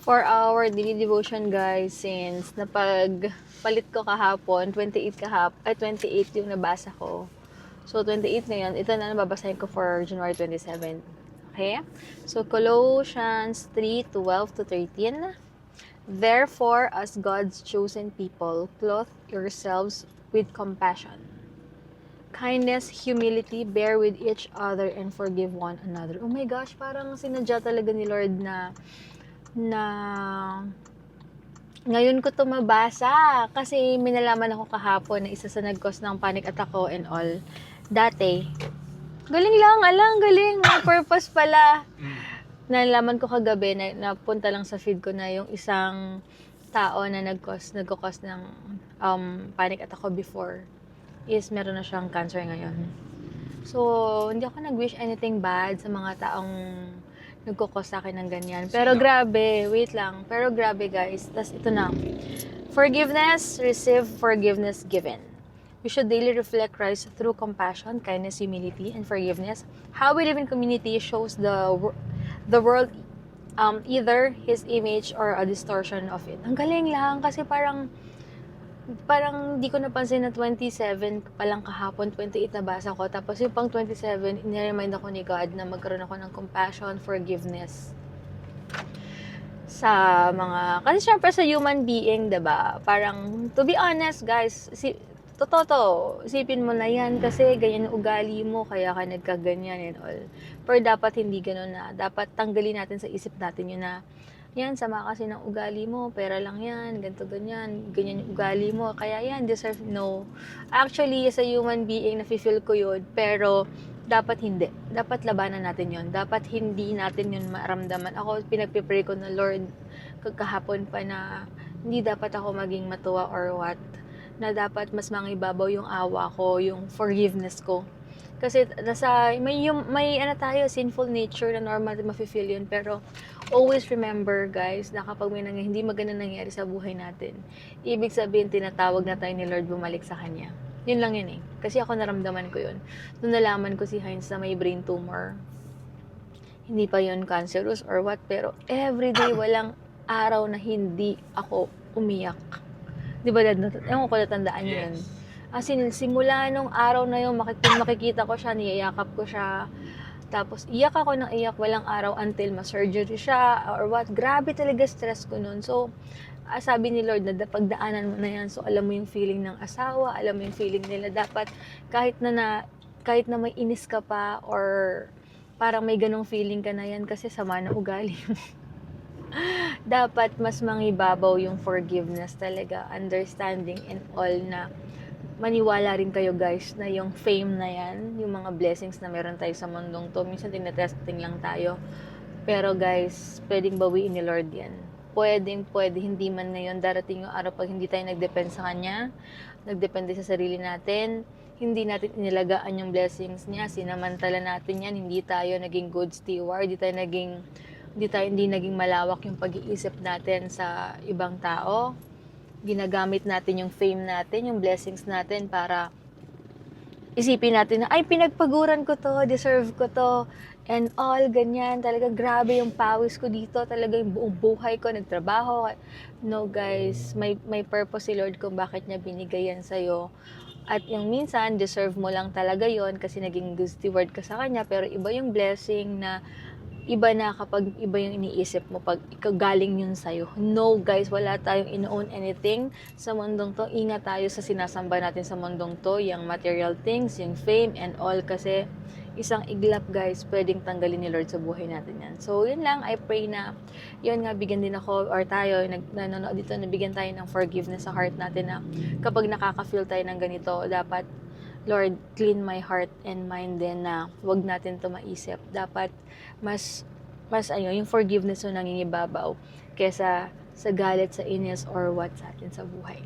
for our daily devotion, guys, since napagpalit ko kahapon, 28 yung nabasa ko. So, 28 ngayon, ito na nababasahin ko for January 27. Okay? So, Colossians 3:12-13. Therefore, as God's chosen people, clothe yourselves with compassion, kindness, humility, bear with each other, and forgive one another. Oh my gosh, parang sinadya talaga ni Lord na ngayon ko to mabasa kasi minalaman ako kahapon na isa sa nag-cause ng panic attack ko and all. Dati, galing lang, galing, may purpose pala. Nalaman ko kagabi na napunta lang sa feed ko na yung isang tao na nagkos ng panic attack ko before is meron na siyang cancer ngayon. So, hindi ako nag-wish anything bad sa mga taong nagkukos sa akin ng ganyan. Pero grabe, wait lang. Pero grabe guys. Tas ito na. Forgiveness, receive forgiveness given. We should daily reflect Christ through compassion, kindness, humility, and forgiveness. How we live in community shows the world either His image or a distortion of it. Ang galing lang kasi parang di ko napansin na 27 pa lang kahapon, 28 na basa ko. Tapos yung pang 27, iniremind ako ni God na magkaroon ako ng compassion, forgiveness sa mga, kasi syempre sa human being, diba? Parang, to be honest guys, totoo, isipin mo na yan kasi ganyan yung ugali mo, kaya ka nagkaganyan and all. Pero dapat hindi ganun na. Dapat tanggalin natin sa isip natin yun na, yan, sama kasi ng ugali mo, pera lang yan, ganito, ganyan yung ugali mo, kaya yan, deserve, no. Actually, sa human being, nafe-feel ko yun, pero dapat hindi. Dapat labanan natin yun. Dapat hindi natin yun maramdaman. Ako, pinagpipray ko na, Lord, kahapon pa na, hindi dapat ako maging matuwa or what, na dapat mas mangibabaw yung awa ko, yung forgiveness ko. Kasi may ano tayo, sinful nature na normal mafe-feel yun. Pero always remember guys, na kapag may hindi maganda nangyari sa buhay natin, ibig sabihin tinatawag na tayo ni Lord bumalik sa Kanya. Yun lang yun eh. Kasi ako naramdaman ko yun. Nung nalaman ko si Heinz na may brain tumor, hindi pa yun cancerous or what, pero everyday walang araw na hindi ako umiyak. Di ba, ewan ko natandaan nyo yun. As in, simula nung araw na yun, makikita ko siya, niyayakap ko siya. Tapos, iyak ako ng iyak walang araw until ma-surgery siya or what. Grabe talaga stress ko nun. So, sabi ni Lord na pagdaanan mo na yan. So, alam mo yung feeling ng asawa, alam mo yung feeling nila. Dapat, kahit na may inis ka pa or parang may ganong feeling ka na yan kasi sama na ugali mo. Dapat mas mangibabaw yung forgiveness talaga, understanding and all na maniwala rin kayo guys na yung fame na yan, yung mga blessings na meron tayo sa mundong to, minsan tinatesting lang tayo. Pero guys, pwedeng bawiin ni Lord yan. Pwede, hindi man ngayon darating yung araw pag hindi tayo nagdepend sa Kanya, nagdepende sa sarili natin, hindi natin inilagaan yung blessings niya, sinamantala natin yan, hindi tayo naging good steward, hindi naging malawak yung pag-iisip natin sa ibang tao. Ginagamit natin yung fame natin, yung blessings natin para isipin natin na, ay, pinagpaguran ko to, deserve ko to, and all, ganyan. Talaga, grabe yung pawis ko dito. Talaga yung buong buhay ko, nagtrabaho. No, guys, may purpose si Lord kung bakit niya binigay yan sa'yo. At yung minsan, deserve mo lang talaga yon kasi naging good steward ka sa Kanya. Pero iba yung blessing na iba na kapag iba yung iniisip mo pag ikaw galing yun sa'yo. No guys, wala tayong ino-own anything sa mundong to. Ingat tayo sa sinasamba natin sa mundong to, yung material things, yung fame and all, kasi isang iglap guys, pwedeng tanggalin ni Lord sa buhay natin yan. So yun lang, I pray na yun nga, bigyan din ako or tayo, nanonood dito, nabigyan tayo ng forgiveness sa heart natin na kapag nakaka-feel tayo ng ganito, dapat Lord, clean my heart and mind din na wag natin to maisip. Dapat mas yung forgiveness yung nangingibabaw kesa sa galit, sa inis or what sa atin sa buhay.